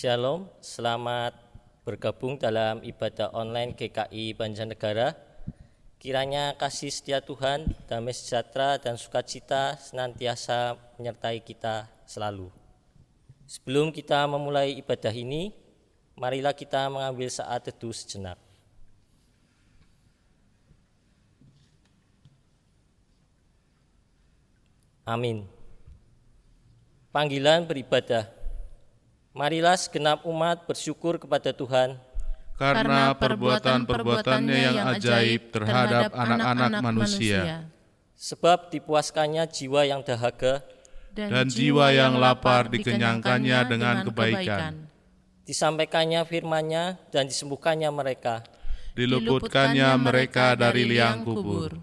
Shalom, selamat bergabung dalam ibadah online GKI Banjarnegara. Kiranya kasih setia Tuhan, damai sejahtera dan sukacita senantiasa menyertai kita selalu. Sebelum kita memulai ibadah ini, marilah kita mengambil saat teduh sejenak. Amin. Panggilan beribadah. Marilah segenap umat bersyukur kepada Tuhan karena perbuatan-perbuatannya yang ajaib terhadap anak-anak manusia. Sebab dipuaskannya jiwa yang dahaga Dan jiwa yang lapar dikenyangkannya dengan kebaikan. Disampaikannya firman-Nya dan disembuhkannya mereka. Diluputkannya mereka dari liang kubur.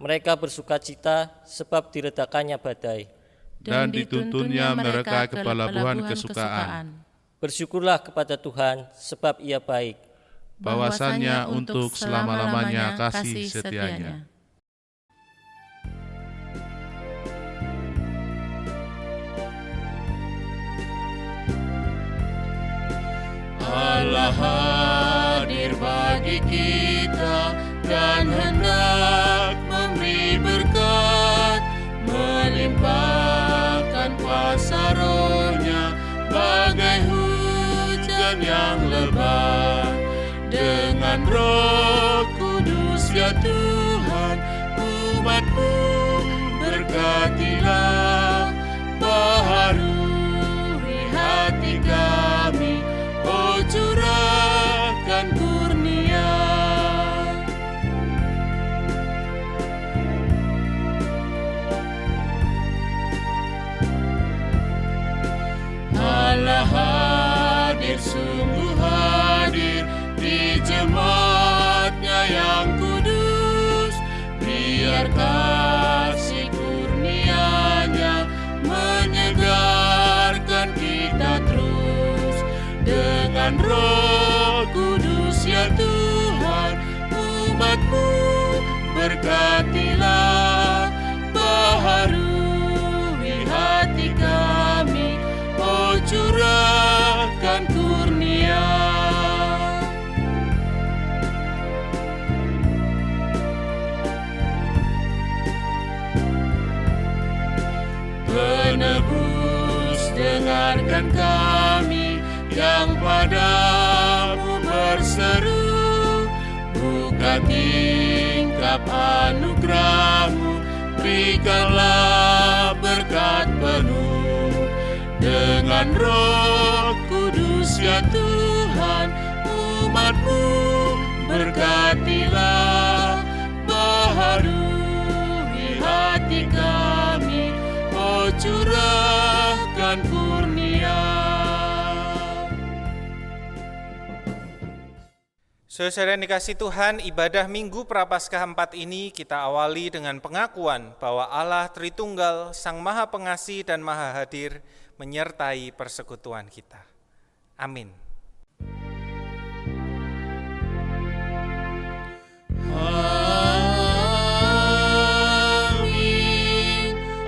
Mereka bersukacita sebab diredakannya badai. Dan dituntunnya mereka ke pelabuhan kesukaan. Bersyukurlah kepada Tuhan sebab Ia baik. Bahwasannya untuk selama-lamanya kasih setianya. Allah hadir bagi kita dan hendak memberi berkat, melimpahkan kuasa Roh-Nya bagai hujan yang lebat. Dengan Roh Kudus ya Tuhan, umat-Mu berkatilah, baharui hati kami, oh curahkan kurnia. Allah hadir, sungguh hadir di jemaat-Nya yang kudus. Biar kasih kurnia-Nya menyegarkan kita terus. Dengan Roh Kudus ya Tuhan, umat-Mu berkatilah, baharui hati kami, oh curahkan kurnia. Penebus, dengarkan kami yang padamu berseru. Buka tingkap anugerah-Mu, berikanlah berkat penuh. Dengan Roh Kudus ya Tuhan, umat-Mu berkatilah, baharui hati kami, oh curahkan kurnia. Saudara yang dikasihi Tuhan, ibadah Minggu Prapaskah 4 ini kita awali dengan pengakuan bahwa Allah Tritunggal, Sang Maha Pengasih dan Maha Hadir, menyertai persekutuan kita. Amin. Amin,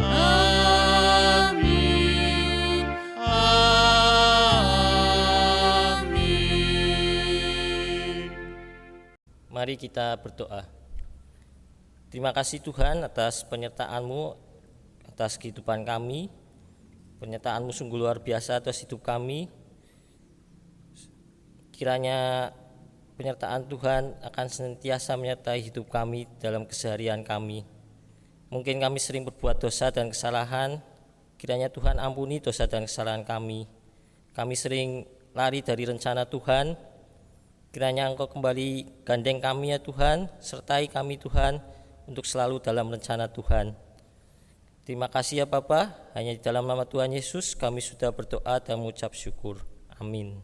amin, amin. Mari kita berdoa. Terima kasih Tuhan atas penyertaan-Mu, atas kehidupan kami. Penyertaan-Mu sungguh luar biasa atas hidup kami. Kiranya penyertaan Tuhan akan senantiasa menyertai hidup kami dalam keseharian kami. Mungkin kami sering berbuat dosa dan kesalahan. Kiranya Tuhan ampuni dosa dan kesalahan kami. Kami sering lari dari rencana Tuhan. Kiranya Engkau kembali gandeng kami ya Tuhan, sertai kami Tuhan untuk selalu dalam rencana Tuhan. Terima kasih ya Bapa, hanya di dalam nama Tuhan Yesus kami sudah berdoa dan mengucap syukur. Amin.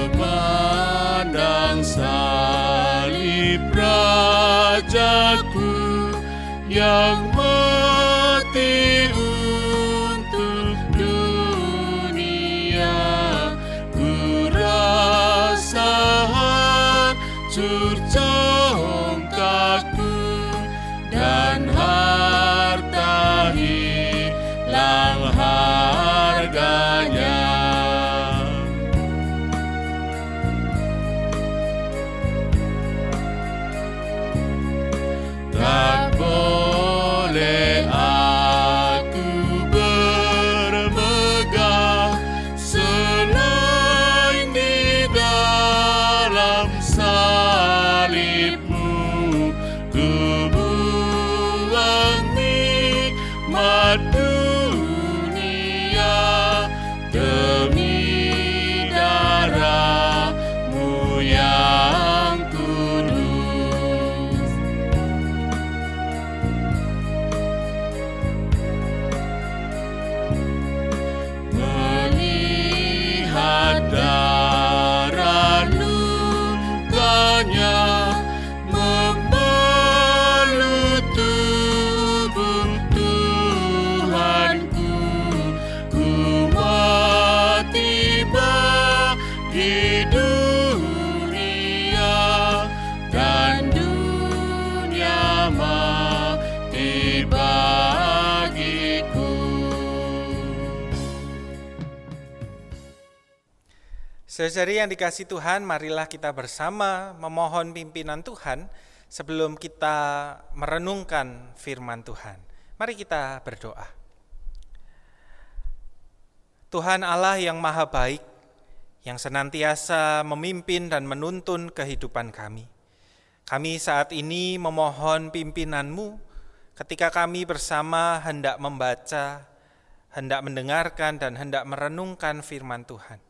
Memandang salib Rajaku yang mati untuk dunia, ku rasa hancur congkakku dan salibmu, ku buang nikmat dunia demi darahmu yang kudus. Melihat darah lukanya membalut tubuh Tuhanku, ku mati bagi dunia dan dunia mati bagiku. Saudari yang dikasihi Tuhan, marilah kita bersama memohon pimpinan Tuhan sebelum kita merenungkan firman Tuhan. Mari kita berdoa. Tuhan Allah yang maha baik, yang senantiasa memimpin dan menuntun kehidupan kami. Kami saat ini memohon pimpinan-Mu ketika kami bersama hendak membaca, hendak mendengarkan, dan hendak merenungkan firman Tuhan.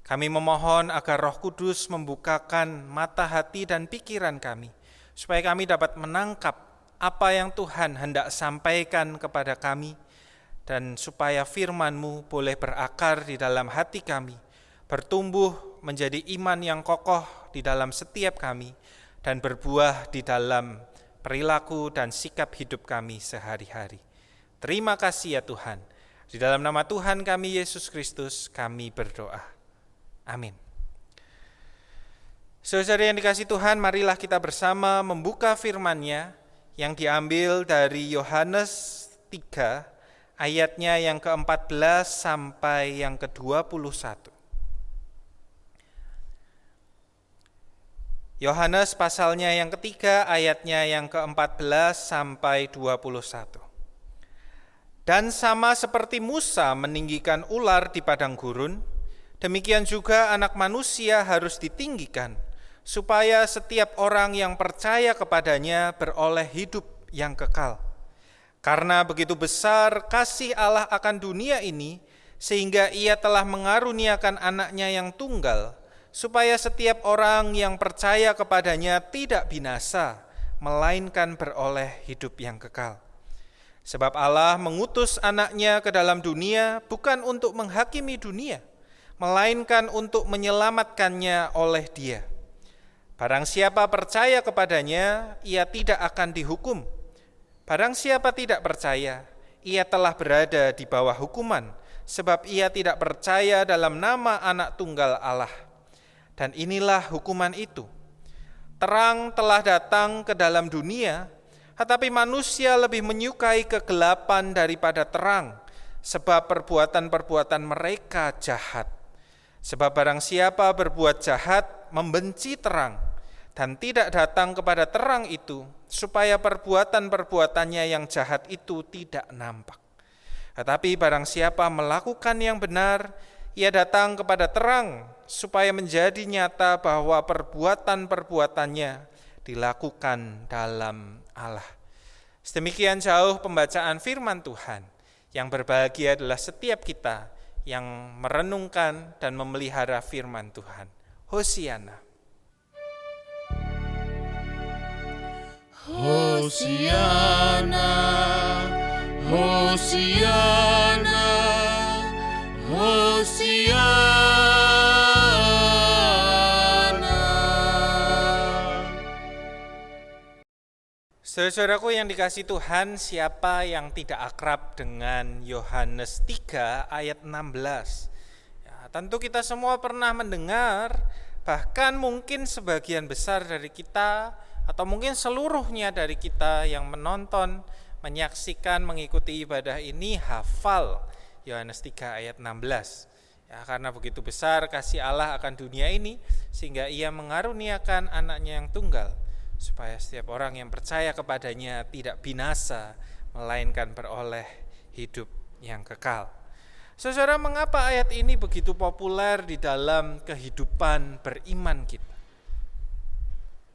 Kami memohon agar Roh Kudus membukakan mata hati dan pikiran kami, supaya kami dapat menangkap apa yang Tuhan hendak sampaikan kepada kami, dan supaya firman-Mu boleh berakar di dalam hati kami, bertumbuh menjadi iman yang kokoh di dalam setiap kami, dan berbuah di dalam perilaku dan sikap hidup kami sehari-hari. Terima kasih ya Tuhan. Di dalam nama Tuhan kami Yesus Kristus kami berdoa. Amin. Saudara yang dikasihi Tuhan, marilah kita bersama membuka firman-Nya yang diambil dari Yohanes 3 ayatnya yang ke-14 sampai yang ke-21. Yohanes pasalnya yang ketiga ayatnya yang ke-14 sampai 21. Dan sama seperti Musa meninggikan ular di padang gurun, demikian juga Anak Manusia harus ditinggikan, supaya setiap orang yang percaya kepadanya beroleh hidup yang kekal. Karena begitu besar kasih Allah akan dunia ini, sehingga Ia telah mengaruniakan Anaknya yang tunggal, supaya setiap orang yang percaya kepadanya tidak binasa, melainkan beroleh hidup yang kekal. Sebab Allah mengutus Anaknya ke dalam dunia bukan untuk menghakimi dunia, melainkan untuk menyelamatkannya oleh Dia. Barang siapa percaya kepadanya, ia tidak akan dihukum. Barang siapa tidak percaya, ia telah berada di bawah hukuman, sebab ia tidak percaya dalam nama Anak Tunggal Allah. Dan inilah hukuman itu. Terang telah datang ke dalam dunia, tetapi manusia lebih menyukai kegelapan daripada terang, sebab perbuatan-perbuatan mereka jahat. Sebab barang siapa berbuat jahat membenci terang dan tidak datang kepada terang itu, supaya perbuatan-perbuatannya yang jahat itu tidak nampak. Tetapi barang siapa melakukan yang benar, ia datang kepada terang, supaya menjadi nyata bahwa perbuatan-perbuatannya dilakukan dalam Allah. Sedemikian jauh pembacaan firman Tuhan. Yang berbahagia adalah setiap kita yang merenungkan dan memelihara firman Tuhan. Hosiana. Hosiana, Hosiana, Hosiana. Saudara-saudaraku yang dikasihi Tuhan, siapa yang tidak akrab dengan Yohanes 3 ayat 16? Ya, tentu kita semua pernah mendengar, bahkan mungkin sebagian besar dari kita, atau mungkin seluruhnya dari kita yang menonton, menyaksikan, mengikuti ibadah ini hafal Yohanes 3 ayat 16. Ya, karena begitu besar kasih Allah akan dunia ini, sehingga Ia mengaruniakan Anaknya yang tunggal, supaya setiap orang yang percaya kepadanya tidak binasa, melainkan beroleh hidup yang kekal. Saudara, mengapa ayat ini begitu populer di dalam kehidupan beriman kita?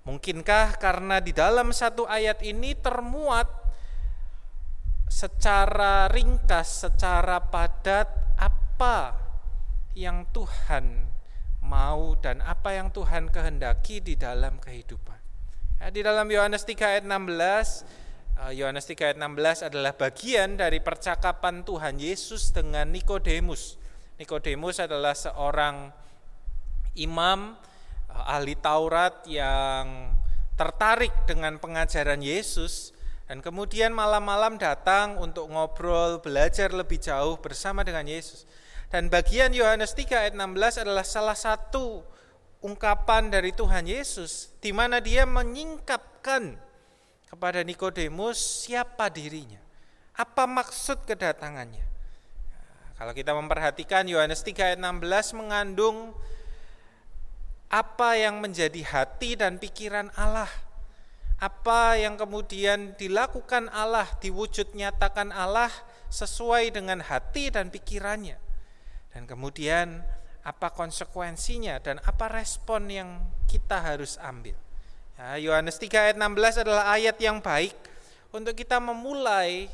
Mungkinkah karena di dalam satu ayat ini termuat secara ringkas, secara padat apa yang Tuhan mau dan apa yang Tuhan kehendaki di dalam kehidupan. Di dalam Yohanes 3 ayat 16, Yohanes 3 ayat 16 adalah bagian dari percakapan Tuhan Yesus dengan Nikodemus. Nikodemus adalah seorang imam, ahli Taurat yang tertarik dengan pengajaran Yesus dan kemudian malam-malam datang untuk ngobrol, belajar lebih jauh bersama dengan Yesus. Dan bagian Yohanes 3 ayat 16 adalah salah satu ungkapan dari Tuhan Yesus di mana dia menyingkapkan kepada Nikodemus siapa dirinya, apa maksud kedatangannya. Kalau kita memperhatikan Yohanes 3 ayat 16 mengandung apa yang menjadi hati dan pikiran Allah, apa yang kemudian dilakukan Allah, diwujud nyatakan Allah sesuai dengan hati dan pikirannya. Dan kemudian apa konsekuensinya dan apa respon yang kita harus ambil. Yohanes 3 ayat 16 adalah ayat yang baik untuk kita memulai,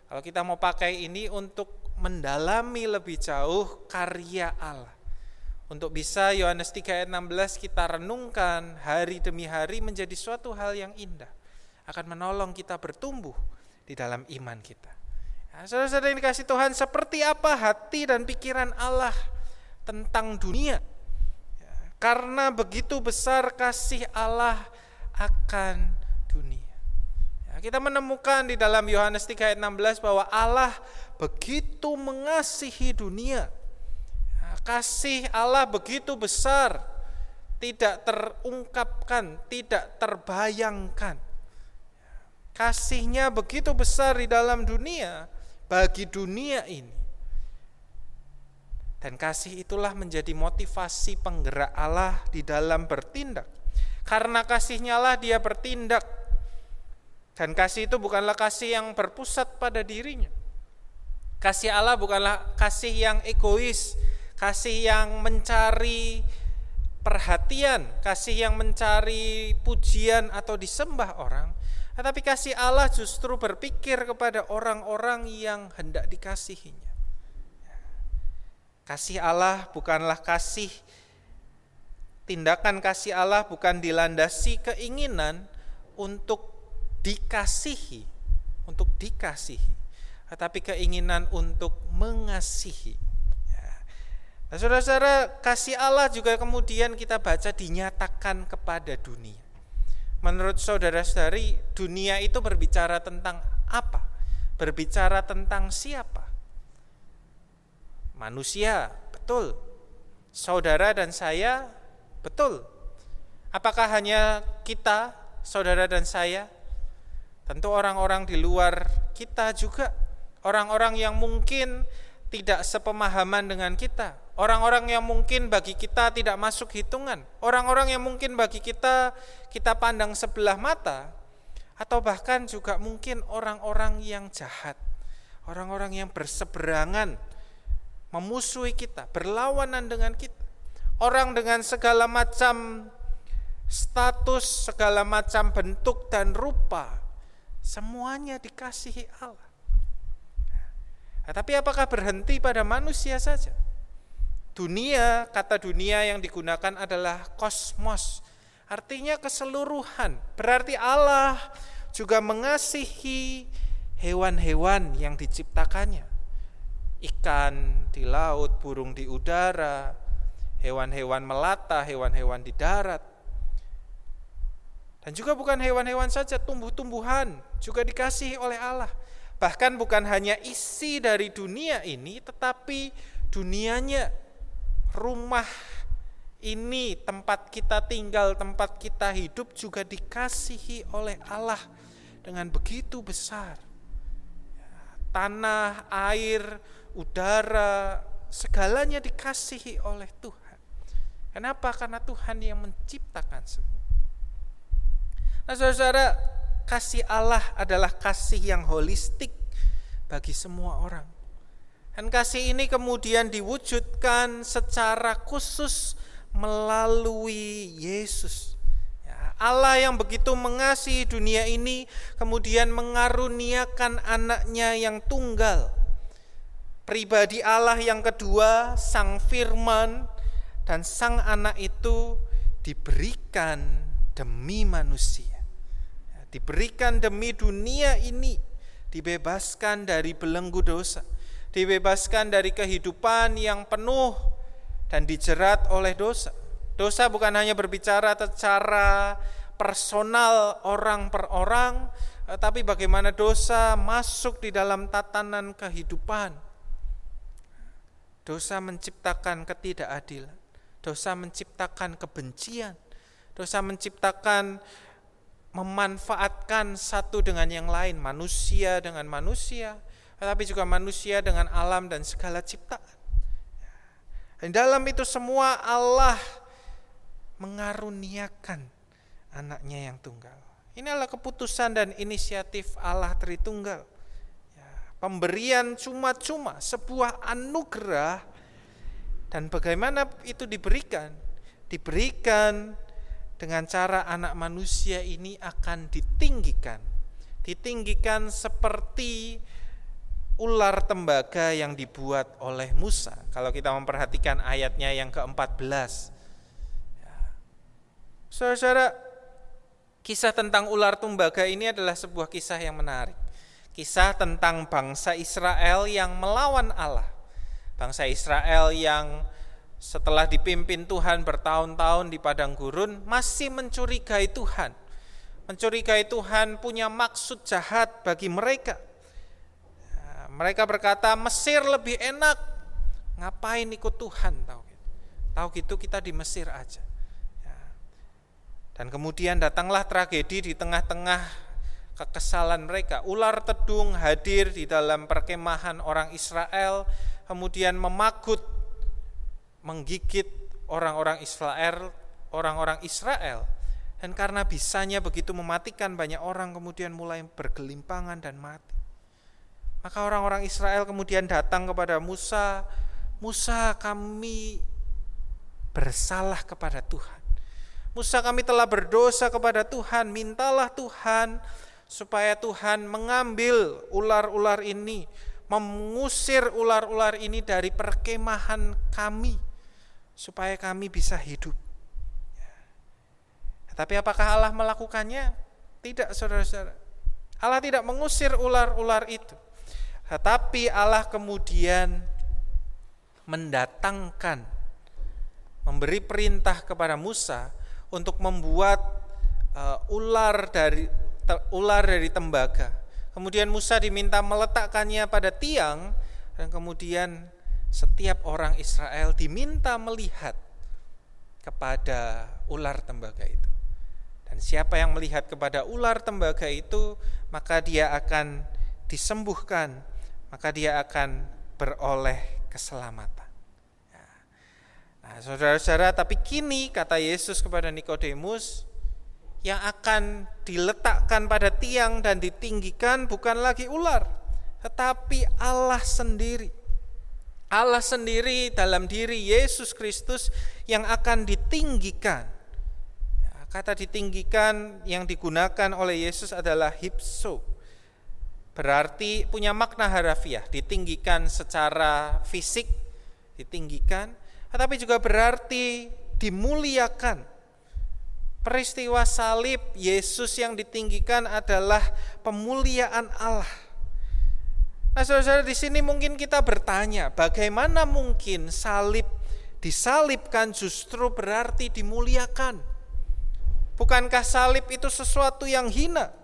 kalau kita mau pakai ini untuk mendalami lebih jauh karya Allah. Untuk bisa Yohanes 3 ayat 16 kita renungkan hari demi hari menjadi suatu hal yang indah. Akan menolong kita bertumbuh di dalam iman kita. Saudara-saudara yang dikasihi Tuhan, seperti apa hati dan pikiran Allah tentang dunia? Karena begitu besar kasih Allah akan dunia. Kita menemukan di dalam Yohanes 3 ayat 16 bahwa Allah begitu mengasihi dunia. Kasih Allah begitu besar, tidak terungkapkan, tidak terbayangkan. Kasihnya begitu besar di dalam dunia, bagi dunia ini. Dan kasih itulah menjadi motivasi penggerak Allah di dalam bertindak. Karena kasihnya lah dia bertindak. Dan kasih itu bukanlah kasih yang berpusat pada dirinya. Kasih Allah bukanlah kasih yang egois, kasih yang mencari perhatian, kasih yang mencari pujian atau disembah orang, tetapi kasih Allah justru berpikir kepada orang-orang yang hendak dikasihinya. Kasih Allah bukanlah kasih, tindakan kasih Allah bukan dilandasi keinginan untuk dikasihi, tetapi keinginan untuk mengasihi. Nah, saudara-saudara, kasih Allah juga kemudian kita baca dinyatakan kepada dunia. Menurut saudara-saudari, dunia itu berbicara tentang apa? Berbicara tentang siapa? Manusia, betul. Saudara dan saya, betul. Apakah hanya kita, saudara dan saya? Tentu orang-orang di luar kita juga. Orang-orang yang mungkin tidak sepemahaman dengan kita. Orang-orang yang mungkin bagi kita tidak masuk hitungan. Orang-orang yang mungkin bagi kita pandang sebelah mata. Atau bahkan juga mungkin orang-orang yang jahat. Orang-orang yang berseberangan, memusuhi kita, berlawanan dengan kita. Orang dengan segala macam status, segala macam bentuk dan rupa, semuanya dikasihi Allah. Tapi apakah berhenti pada manusia saja? Dunia, kata dunia yang digunakan adalah kosmos, artinya keseluruhan. Berarti Allah juga mengasihi hewan-hewan yang diciptakannya. Ikan di laut, burung di udara, hewan-hewan melata, hewan-hewan di darat. Dan juga bukan hewan-hewan saja, tumbuh-tumbuhan juga dikasihi oleh Allah. Bahkan bukan hanya isi dari dunia ini, tetapi dunianya, rumah ini, tempat kita tinggal, tempat kita hidup juga dikasihi oleh Allah dengan begitu besar. Tanah, air, udara, segalanya dikasihi oleh Tuhan. Kenapa? Karena Tuhan yang menciptakan semua. Nah, saudara-saudara, kasih Allah adalah kasih yang holistik bagi semua orang. Dan kasih ini kemudian diwujudkan secara khusus melalui Yesus. Allah yang begitu mengasihi dunia ini kemudian mengaruniakan anaknya yang tunggal. Pribadi Allah yang kedua, Sang Firman, dan Sang Anak itu diberikan demi manusia. Diberikan demi dunia ini, dibebaskan dari belenggu dosa, dibebaskan dari kehidupan yang penuh dan dijerat oleh dosa. Dosa bukan hanya berbicara secara personal orang per orang, tapi bagaimana dosa masuk di dalam tatanan kehidupan. Dosa menciptakan ketidakadilan, dosa menciptakan kebencian, dosa menciptakan memanfaatkan satu dengan yang lain, manusia dengan manusia, tetapi juga manusia dengan alam dan segala ciptaan. Dan dalam itu semua Allah mengaruniakan anaknya yang tunggal. Ini adalah keputusan dan inisiatif Allah Tritunggal. Pemberian cuma-cuma, sebuah anugerah. Dan bagaimana itu diberikan? Diberikan dengan cara anak manusia ini akan ditinggikan. Ditinggikan seperti ular tembaga yang dibuat oleh Musa. Kalau kita memperhatikan ayatnya yang ke-14. Saudara-saudara, kisah tentang ular tembaga ini adalah sebuah kisah yang menarik. Kisah tentang bangsa Israel yang melawan Allah. Bangsa Israel yang setelah dipimpin Tuhan bertahun-tahun di padang gurun masih mencurigai Tuhan. Mencurigai Tuhan punya maksud jahat bagi mereka. Mereka berkata, Mesir lebih enak, ngapain ikut Tuhan? Tahu gitu kita di Mesir aja. Dan kemudian datanglah tragedi di tengah-tengah kekesalan mereka. Ular tedung hadir di dalam perkemahan orang Israel, kemudian memagut, menggigit orang-orang Israel. Dan karena bisanya begitu mematikan banyak orang, kemudian mulai bergelimpangan dan mati. Maka orang-orang Israel kemudian datang kepada Musa, Musa, kami bersalah kepada Tuhan. Musa, kami telah berdosa kepada Tuhan, mintalah Tuhan supaya Tuhan mengambil ular-ular ini, mengusir ular-ular ini dari perkemahan kami, supaya kami bisa hidup. Tapi apakah Allah melakukannya? Tidak, saudara-saudara. Allah tidak mengusir ular-ular itu. Tetapi Allah kemudian mendatangkan, memberi perintah kepada Musa untuk membuat ular dari tembaga. Kemudian Musa diminta meletakkannya pada tiang, dan kemudian setiap orang Israel diminta melihat kepada ular tembaga itu. Dan siapa yang melihat kepada ular tembaga itu, maka dia akan disembuhkan, maka dia akan beroleh keselamatan. Nah, saudara-saudara, tapi kini kata Yesus kepada Nikodemus, yang akan diletakkan pada tiang dan ditinggikan bukan lagi ular, tetapi Allah sendiri. Allah sendiri dalam diri Yesus Kristus yang akan ditinggikan. Kata ditinggikan yang digunakan oleh Yesus adalah hipso. Berarti punya makna harafiah, ditinggikan secara fisik, ditinggikan, tetapi juga berarti dimuliakan. Peristiwa salib Yesus yang ditinggikan adalah pemuliaan Allah. Nah, saudara-saudara, di sini mungkin kita bertanya, bagaimana mungkin salib disalibkan justru berarti dimuliakan? Bukankah salib itu sesuatu yang hina?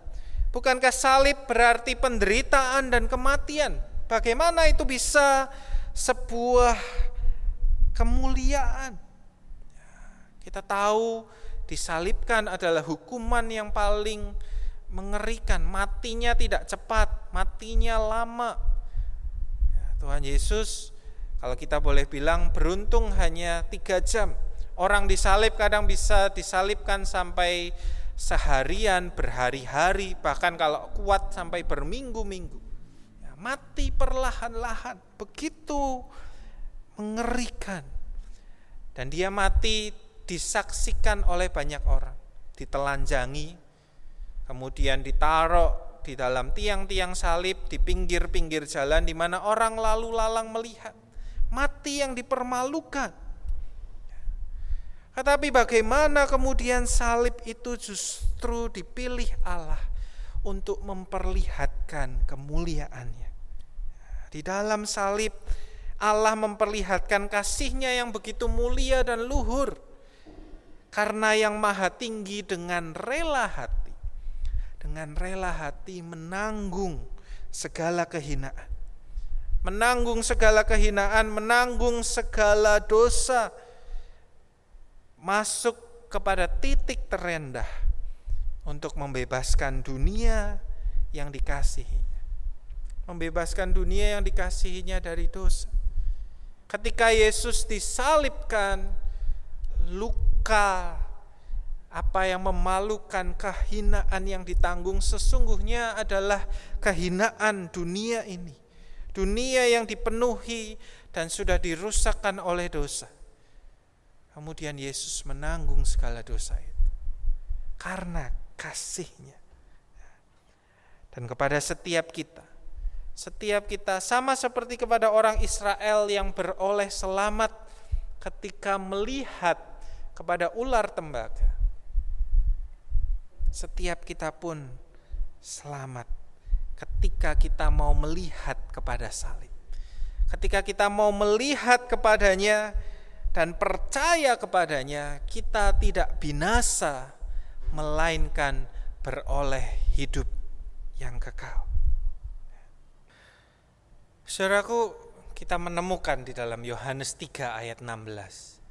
Bukankah salib berarti penderitaan dan kematian? Bagaimana itu bisa sebuah kemuliaan? Kita tahu disalibkan adalah hukuman yang paling mengerikan. Matinya tidak cepat, matinya lama. Tuhan Yesus, kalau kita boleh bilang, beruntung hanya 3 jam. Orang disalib kadang bisa disalibkan sampai seharian, berhari-hari, bahkan kalau kuat sampai berminggu-minggu. Mati perlahan-lahan, begitu mengerikan. Dan dia mati disaksikan oleh banyak orang. ditelanjangi, kemudian ditaruh di dalam tiang-tiang salib di pinggir-pinggir jalan di mana orang lalu lalang melihat. Mati yang dipermalukan. Tetapi bagaimana kemudian salib itu justru dipilih Allah untuk memperlihatkan kemuliaannya. Di dalam salib Allah memperlihatkan kasih-Nya yang begitu mulia dan luhur. Karena yang maha tinggi dengan rela hati menanggung segala kehinaan. Menanggung segala kehinaan, menanggung segala dosa, masuk kepada titik terendah untuk membebaskan dunia yang dikasihinya. Membebaskan dunia yang dikasihinya dari dosa. Ketika Yesus disalibkan, luka apa yang memalukan, kehinaan yang ditanggung sesungguhnya adalah kehinaan dunia ini. Dunia yang dipenuhi dan sudah dirusakkan oleh dosa. Kemudian Yesus menanggung segala dosa itu karena kasih-Nya. Dan kepada setiap kita sama seperti kepada orang Israel yang beroleh selamat ketika melihat kepada ular tembaga. Setiap kita pun selamat ketika kita mau melihat kepada salib. Ketika kita mau melihat kepadanya dan percaya kepadanya, kita tidak binasa, melainkan beroleh hidup yang kekal. Saudaraku, kita menemukan di dalam Yohanes 3 ayat 16.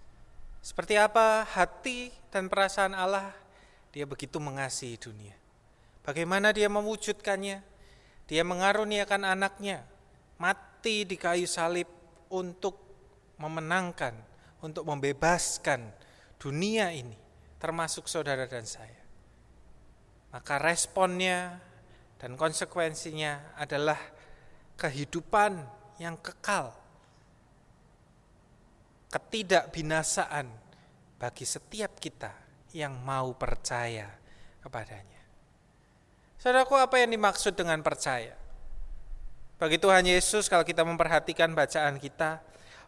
Seperti apa hati dan perasaan Allah, Dia begitu mengasihi dunia. Bagaimana Dia mewujudkannya? Dia mengaruniakan anaknya, mati di kayu salib untuk memenangkan, untuk membebaskan dunia ini, termasuk saudara dan saya. Maka responnya dan konsekuensinya adalah kehidupan yang kekal, ketidakbinasaan bagi setiap kita yang mau percaya kepadanya. Saudaraku, apa yang dimaksud dengan percaya? Bagi Tuhan Yesus, kalau kita memperhatikan bacaan kita,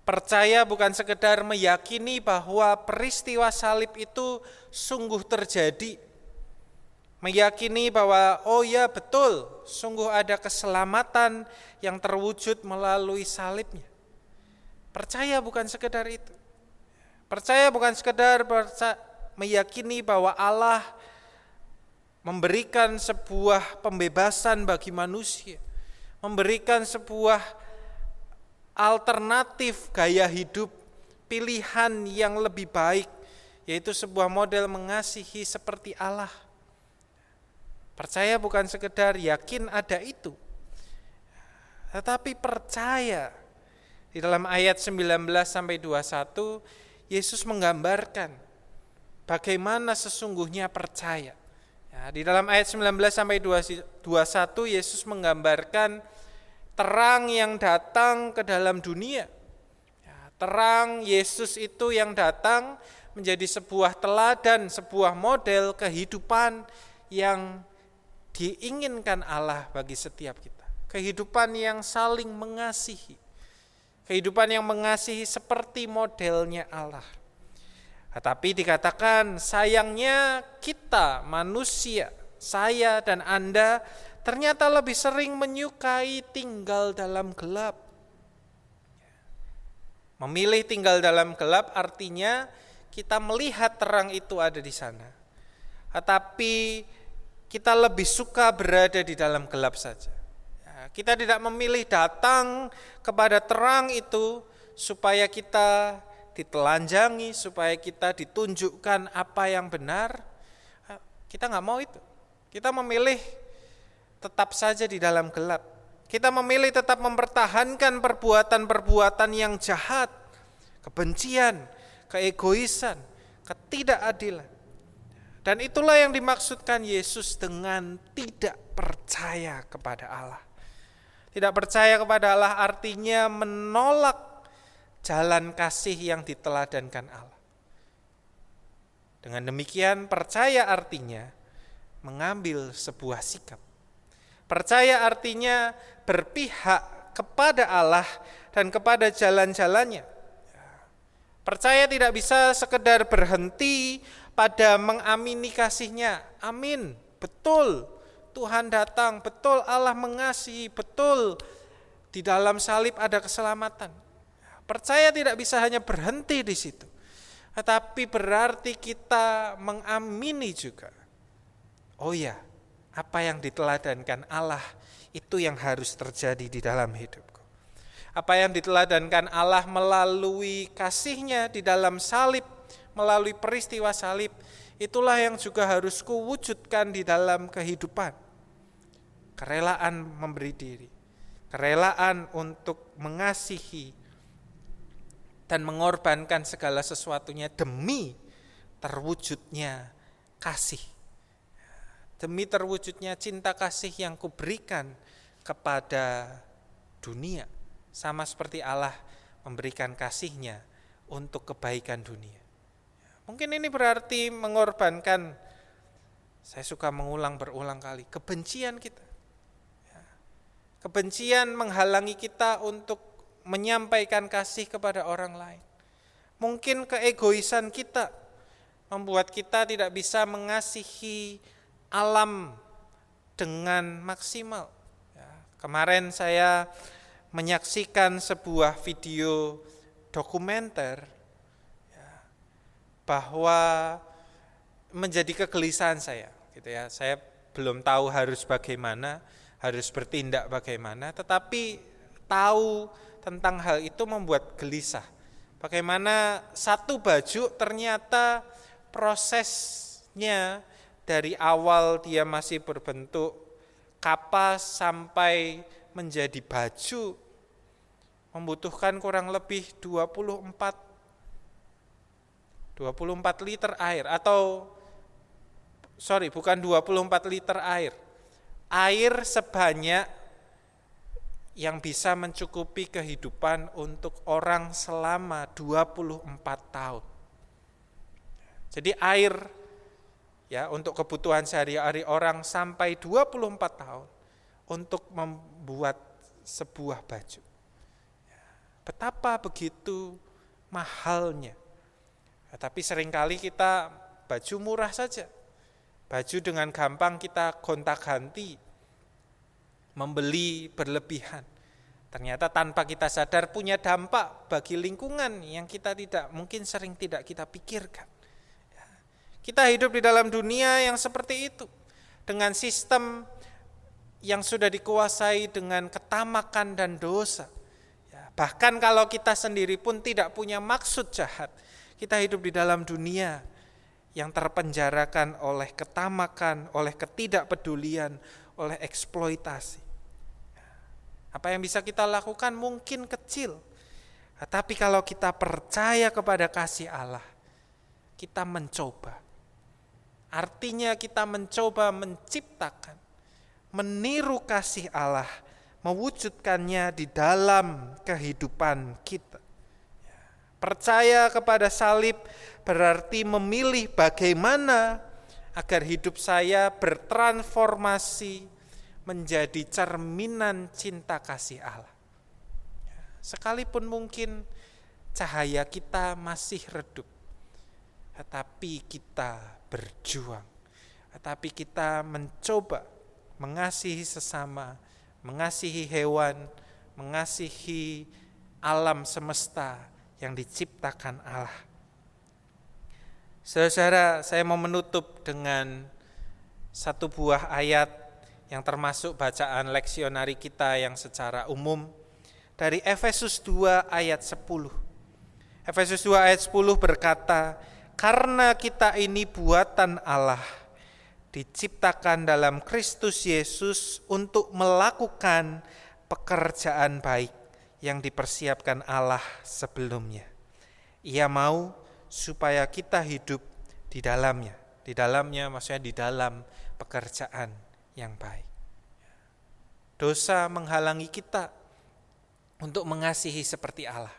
percaya bukan sekedar meyakini bahwa peristiwa salib itu sungguh terjadi. Meyakini bahwa oh ya betul, sungguh ada keselamatan yang terwujud melalui salibnya. Percaya bukan sekedar itu. Percaya bukan sekedar meyakini bahwa Allah memberikan sebuah pembebasan bagi manusia, memberikan sebuah alternatif gaya hidup, pilihan yang lebih baik, yaitu sebuah model mengasihi seperti Allah. Percaya bukan sekedar yakin ada itu, tetapi percaya. Di dalam ayat 19-21, Yesus menggambarkan bagaimana sesungguhnya percaya. Ya, di dalam ayat 19-21 Yesus menggambarkan terang yang datang ke dalam dunia. Ya, terang Yesus itu yang datang menjadi sebuah teladan, sebuah model kehidupan yang diinginkan Allah bagi setiap kita. Kehidupan yang saling mengasihi. Kehidupan yang mengasihi seperti modelnya Allah. Tetapi dikatakan sayangnya kita manusia, saya dan Anda ternyata lebih sering menyukai tinggal dalam gelap. Memilih tinggal dalam gelap artinya kita melihat terang itu ada di sana. Tetapi kita lebih suka berada di dalam gelap saja. Kita tidak memilih datang kepada terang itu supaya kita ditelanjangi, supaya kita ditunjukkan apa yang benar. Kita nggak mau itu. Kita memilih tetap saja di dalam gelap. Kita memilih tetap mempertahankan perbuatan-perbuatan yang jahat, kebencian, keegoisan, ketidakadilan. Dan itulah yang dimaksudkan Yesus dengan tidak percaya kepada Allah. Tidak percaya kepada Allah artinya menolak jalan kasih yang diteladankan Allah. Dengan demikian, percaya artinya mengambil sebuah sikap. Percaya artinya berpihak kepada Allah dan kepada jalan-jalannya. Percaya tidak bisa sekedar berhenti pada mengamini kasih-Nya. Amin, betul Tuhan datang, betul Allah mengasihi, betul di dalam salib ada keselamatan. Percaya tidak bisa hanya berhenti di situ, tetapi berarti kita mengamini juga. Oh ya, apa yang diteladankan Allah itu yang harus terjadi di dalam hidupku. Apa yang diteladankan Allah melalui kasih-Nya di dalam salib, melalui peristiwa salib, itulah yang juga harus kuwujudkan di dalam kehidupan. Kerelaan memberi diri, kerelaan untuk mengasihi dan mengorbankan segala sesuatunya demi terwujudnya kasih. Demi terwujudnya cinta kasih yang kuberikan kepada dunia. Sama seperti Allah memberikan kasih-Nya untuk kebaikan dunia. Mungkin ini berarti mengorbankan, saya suka mengulang berulang kali, kebencian kita. Kebencian menghalangi kita untuk menyampaikan kasih kepada orang lain. Mungkin keegoisan kita membuat kita tidak bisa mengasihi alam dengan maksimal. Kemarin saya menyaksikan sebuah video dokumenter bahwa menjadi kegelisahan saya, gitu ya. Saya belum tahu harus bagaimana, harus bertindak bagaimana, tetapi tahu tentang hal itu membuat gelisah. Bagaimana satu baju ternyata prosesnya dari awal dia masih berbentuk kapas sampai menjadi baju membutuhkan kurang lebih 24 liter air, atau bukan 24 liter air. Air sebanyak yang bisa mencukupi kehidupan untuk orang selama 24 tahun. Jadi air ya untuk kebutuhan sehari-hari orang sampai 24 tahun untuk membuat sebuah baju. Betapa begitu mahalnya. Tapi seringkali kita baju murah saja. Baju dengan gampang kita gonta-ganti, membeli berlebihan. Ternyata tanpa kita sadar punya dampak bagi lingkungan yang kita sering tidak kita pikirkan. Kita hidup di dalam dunia yang seperti itu, dengan sistem yang sudah dikuasai dengan ketamakan dan dosa. Bahkan kalau kita sendiri pun tidak punya maksud jahat, kita hidup di dalam dunia yang terpenjarakan oleh ketamakan, oleh ketidakpedulian, oleh eksploitasi. Apa yang bisa kita lakukan mungkin kecil, tapi kalau kita percaya kepada kasih Allah, kita mencoba. Artinya kita mencoba menciptakan, meniru kasih Allah, mewujudkannya di dalam kehidupan kita. Percaya kepada salib berarti memilih bagaimana agar hidup saya bertransformasi menjadi cerminan cinta kasih Allah. Sekalipun mungkin cahaya kita masih redup, tetapi kita berjuang, tetapi kita mencoba mengasihi sesama, mengasihi hewan, mengasihi alam semesta yang diciptakan Allah. Saudara-saudara, saya mau menutup dengan satu buah ayat yang termasuk bacaan leksionari kita yang secara umum dari Efesus 2 ayat 10. Efesus 2 ayat 10 berkata, karena kita ini buatan Allah, diciptakan dalam Kristus Yesus untuk melakukan pekerjaan baik yang dipersiapkan Allah sebelumnya. Ia mau supaya kita hidup di dalamnya. Di dalamnya maksudnya di dalam pekerjaan yang baik. Dosa menghalangi kita untuk mengasihi seperti Allah.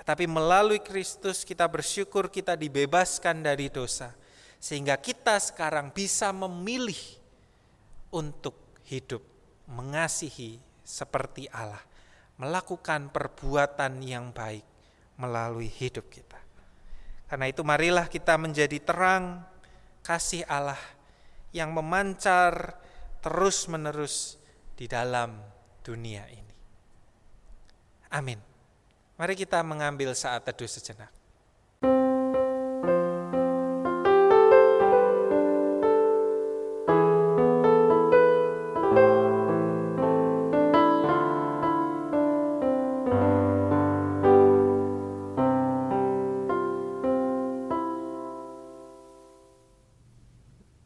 Tapi melalui Kristus kita bersyukur kita dibebaskan dari dosa. Sehingga kita sekarang bisa memilih untuk hidup mengasihi seperti Allah. Melakukan perbuatan yang baik melalui hidup kita. Karena itu marilah kita menjadi terang kasih Allah yang memancar terus-menerus di dalam dunia ini. Amin. Mari kita mengambil saat teduh sejenak.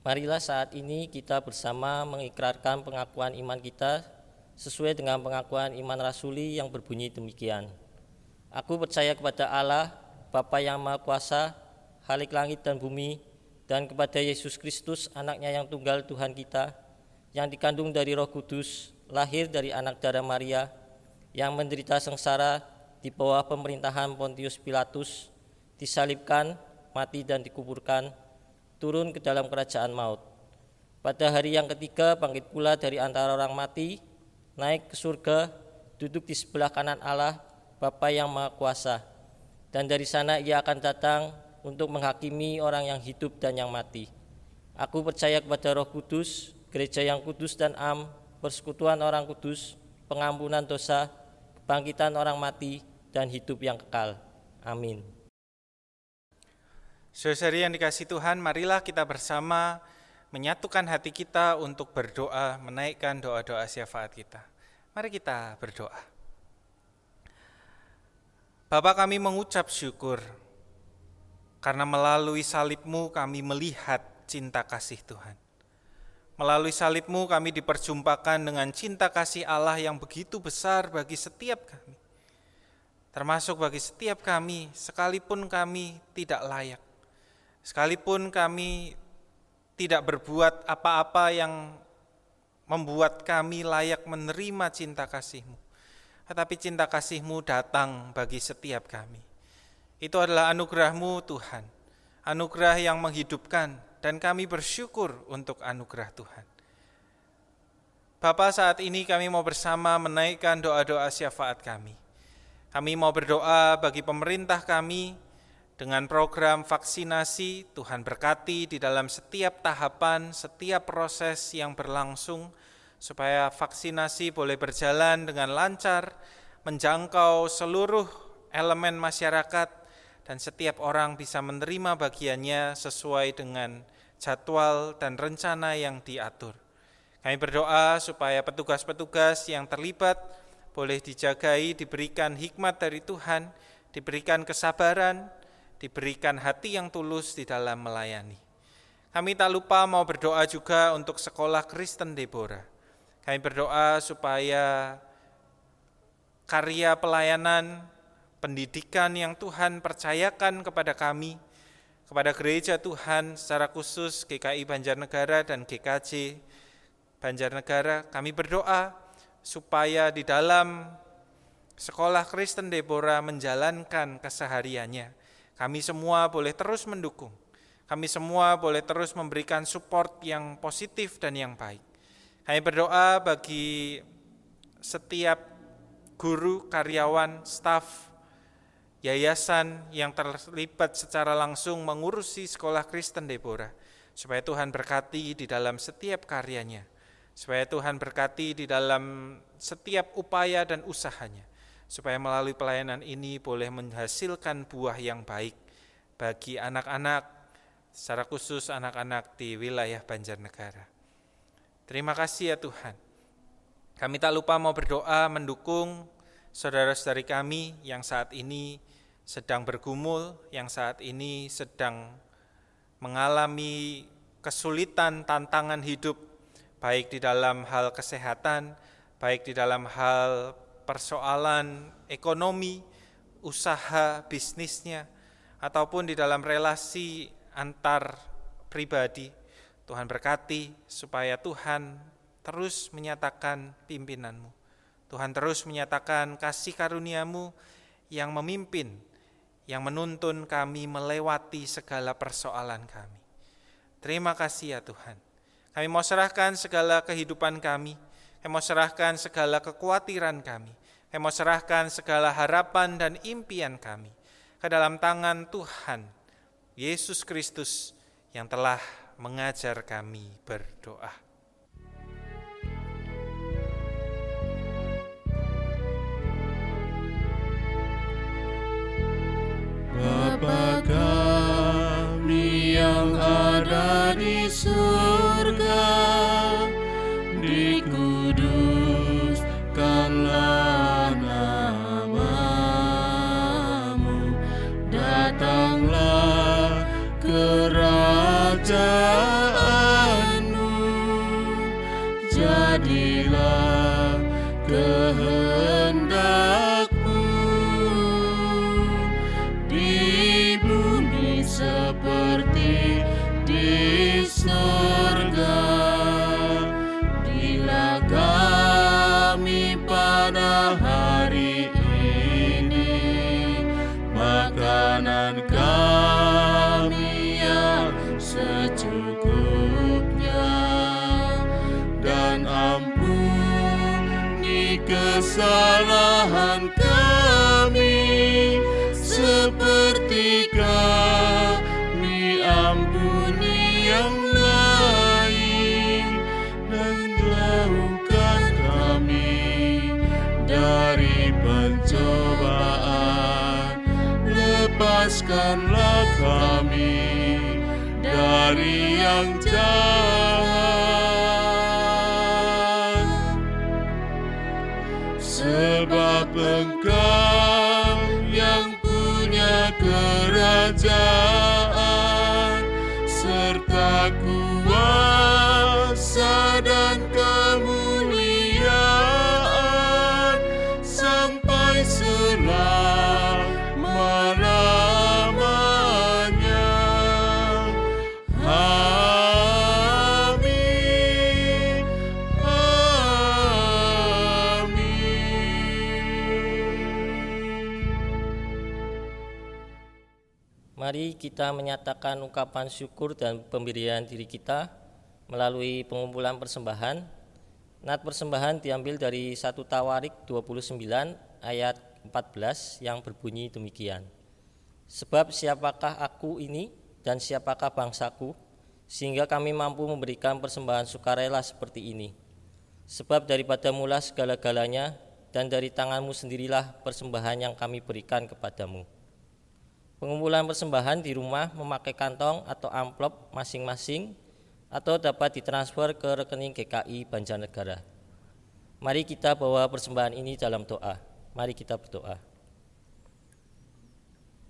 Marilah saat ini kita bersama mengikrarkan pengakuan iman kita sesuai dengan pengakuan iman rasuli yang berbunyi demikian. Aku percaya kepada Allah, Bapa yang Maha Kuasa, Khalik langit dan bumi, dan kepada Yesus Kristus, anaknya yang tunggal Tuhan kita, yang dikandung dari Roh Kudus, lahir dari anak darah Maria, yang menderita sengsara di bawah pemerintahan Pontius Pilatus, disalibkan, mati dan dikuburkan, turun ke dalam kerajaan maut. Pada hari yang ketiga bangkit pula dari antara orang mati, naik ke surga, duduk di sebelah kanan Allah, Bapa yang Maha Kuasa. Dan dari sana ia akan datang untuk menghakimi orang yang hidup dan yang mati. Aku percaya kepada Roh Kudus, gereja yang kudus dan am, persekutuan orang kudus, pengampunan dosa, kebangkitan orang mati, dan hidup yang kekal. Amin. Saudara yang dikasihi Tuhan, marilah kita bersama menyatukan hati kita untuk berdoa, menaikkan doa-doa syafaat kita. Mari kita berdoa. Bapa, kami mengucap syukur karena melalui salib-Mu kami melihat cinta kasih Tuhan. Melalui salib-Mu kami diperjumpakan dengan cinta kasih Allah yang begitu besar bagi setiap kami. Termasuk bagi setiap kami, sekalipun kami tidak layak. Sekalipun kami tidak berbuat apa-apa yang membuat kami layak menerima cinta kasih-Mu. Tetapi cinta kasih-Mu datang bagi setiap kami. Itu adalah anugerah-Mu Tuhan. Anugerah yang menghidupkan dan kami bersyukur untuk anugerah Tuhan. Bapa, saat ini kami mau bersama menaikkan doa-doa syafaat kami. Kami mau berdoa bagi pemerintah kami dengan program vaksinasi. Tuhan berkati di dalam setiap tahapan, setiap proses yang berlangsung, supaya vaksinasi boleh berjalan dengan lancar, menjangkau seluruh elemen masyarakat, dan setiap orang bisa menerima bagiannya sesuai dengan jadwal dan rencana yang diatur. Kami berdoa supaya petugas-petugas yang terlibat boleh dijagai, diberikan hikmat dari Tuhan, diberikan kesabaran, diberikan hati yang tulus di dalam melayani. Kami tak lupa mau berdoa juga untuk sekolah Kristen Deborah. Kami berdoa supaya karya pelayanan, pendidikan yang Tuhan percayakan kepada kami, kepada gereja Tuhan secara khusus GKI Banjarnegara dan GKJ Banjarnegara, kami berdoa supaya di dalam sekolah Kristen Deborah menjalankan kesehariannya. Kami semua boleh terus mendukung, kami semua boleh terus memberikan support yang positif dan yang baik. Kami berdoa bagi setiap guru, karyawan, staf, yayasan yang terlibat secara langsung mengurusi sekolah Kristen Deborah, supaya Tuhan berkati di dalam setiap karyanya, supaya Tuhan berkati di dalam setiap upaya dan usahanya, supaya melalui pelayanan ini boleh menghasilkan buah yang baik bagi anak-anak, secara khusus anak-anak di wilayah Banjarnegara. Terima kasih ya Tuhan. Kami tak lupa mau berdoa mendukung saudara-saudari kami yang saat ini sedang bergumul, yang saat ini sedang mengalami kesulitan, tantangan hidup, baik di dalam hal kesehatan, baik di dalam hal persoalan ekonomi, usaha, bisnisnya, ataupun di dalam relasi antar pribadi. Tuhan berkati supaya Tuhan terus menyatakan pimpinan-Mu. Tuhan terus menyatakan kasih karunia-Mu yang memimpin, yang menuntun kami melewati segala persoalan kami. Terima kasih ya Tuhan. Kami mau serahkan segala kehidupan kami, kami mau serahkan segala kekhawatiran kami, kami mau serahkan segala harapan dan impian kami ke dalam tangan Tuhan Yesus Kristus yang telah mengajar kami berdoa. Bapa kami yang ada di surga, dikuduskanlah nama-Mu, datanglah kerajaan-Mu, jadilah kehendak-Mu di bumi seperti di surga. Bila kami pada hari ini makanan kami yang secukupnya, dan ampuni kesalahan kami seperti kami ampuni yang lain, dan jauhkan kami dari pencobaan, lepaskanlah kami dari yang jahat, sebab Engkau yang punya kerajaan serta kuasa dan kemuliaan sampai selama-lamanya. Amin. Mari kita menyatakan ungkapan syukur dan pemberian diri kita melalui pengumpulan persembahan. Nat persembahan diambil dari 1 Tawarik 29 ayat 14 yang berbunyi demikian. Sebab siapakah aku ini dan siapakah bangsaku, sehingga kami mampu memberikan persembahan sukarela seperti ini. Sebab daripadamulah segala-galanya, dan dari tanganmu sendirilah persembahan yang kami berikan kepadamu. Pengumpulan persembahan di rumah memakai kantong atau amplop masing-masing atau dapat ditransfer ke rekening GKI Banjarnegara. Mari kita bawa persembahan ini dalam doa. Mari kita berdoa.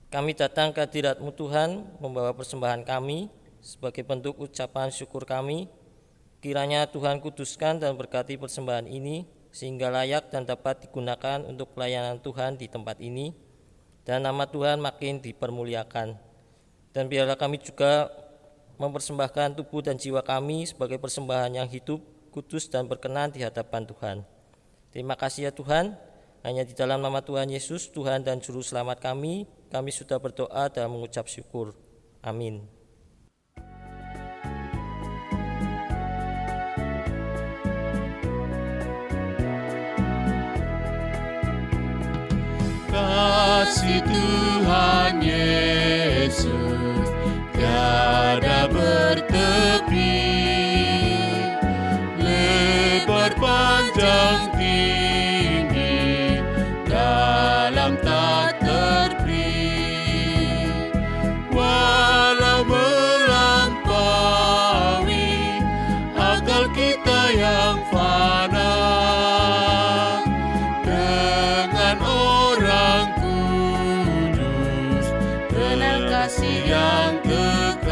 Kami datang ke hadirat-Mu Tuhan, membawa persembahan kami sebagai bentuk ucapan syukur kami. Kiranya Tuhan kuduskan dan berkati persembahan ini sehingga layak dan dapat digunakan untuk pelayanan Tuhan di tempat ini, dan nama Tuhan makin dipermuliakan. Dan biarlah kami juga mempersembahkan tubuh dan jiwa kami sebagai persembahan yang hidup, kudus dan berkenan di hadapan Tuhan. Terima kasih ya Tuhan, hanya di dalam nama Tuhan Yesus, Tuhan dan Juru Selamat kami sudah berdoa dan mengucap syukur. Amin. Kasih Tuhan Yesus tiada bertepi, lebar panjang tinggi, dalam tak terpi. Walau melampaui akal kita yang fana, dengan orang kudus dalam kasih yang kekal.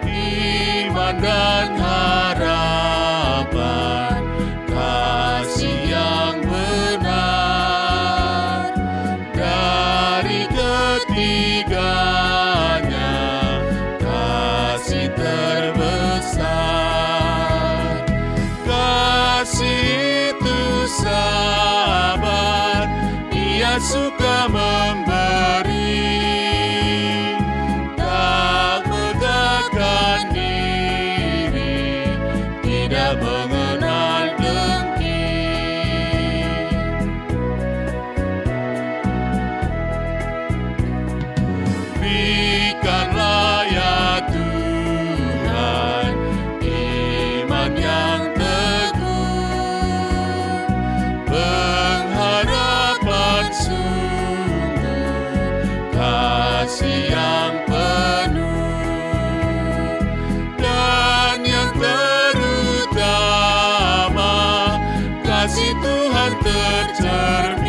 Iman dan harapan, kasih yang benar, dari ketiganya Dia suka memberi, tak megahkan diri, tidak mengenal dengki. Berikanlah ya Tuhan iman yang teguh, pengharapan sungguh, kasih yang penuh, dan yang terutama kasih Tuhan tercermin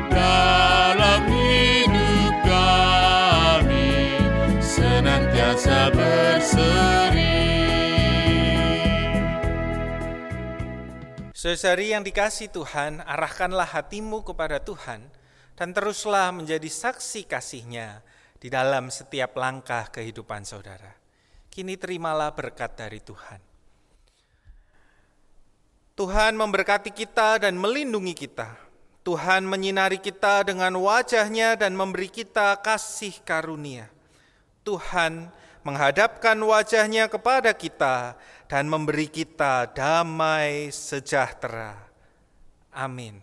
dalam hidup kami, senantiasa berseri. Saudari yang dikasihi Tuhan, arahkanlah hatimu kepada Tuhan dan teruslah menjadi saksi kasih-Nya di dalam setiap langkah kehidupan saudara. Kini terimalah berkat dari Tuhan. Tuhan memberkati kita dan melindungi kita. Tuhan menyinari kita dengan wajah-Nya dan memberi kita kasih karunia. Tuhan menghadapkan wajah-Nya kepada kita dan memberi kita damai sejahtera. Amin.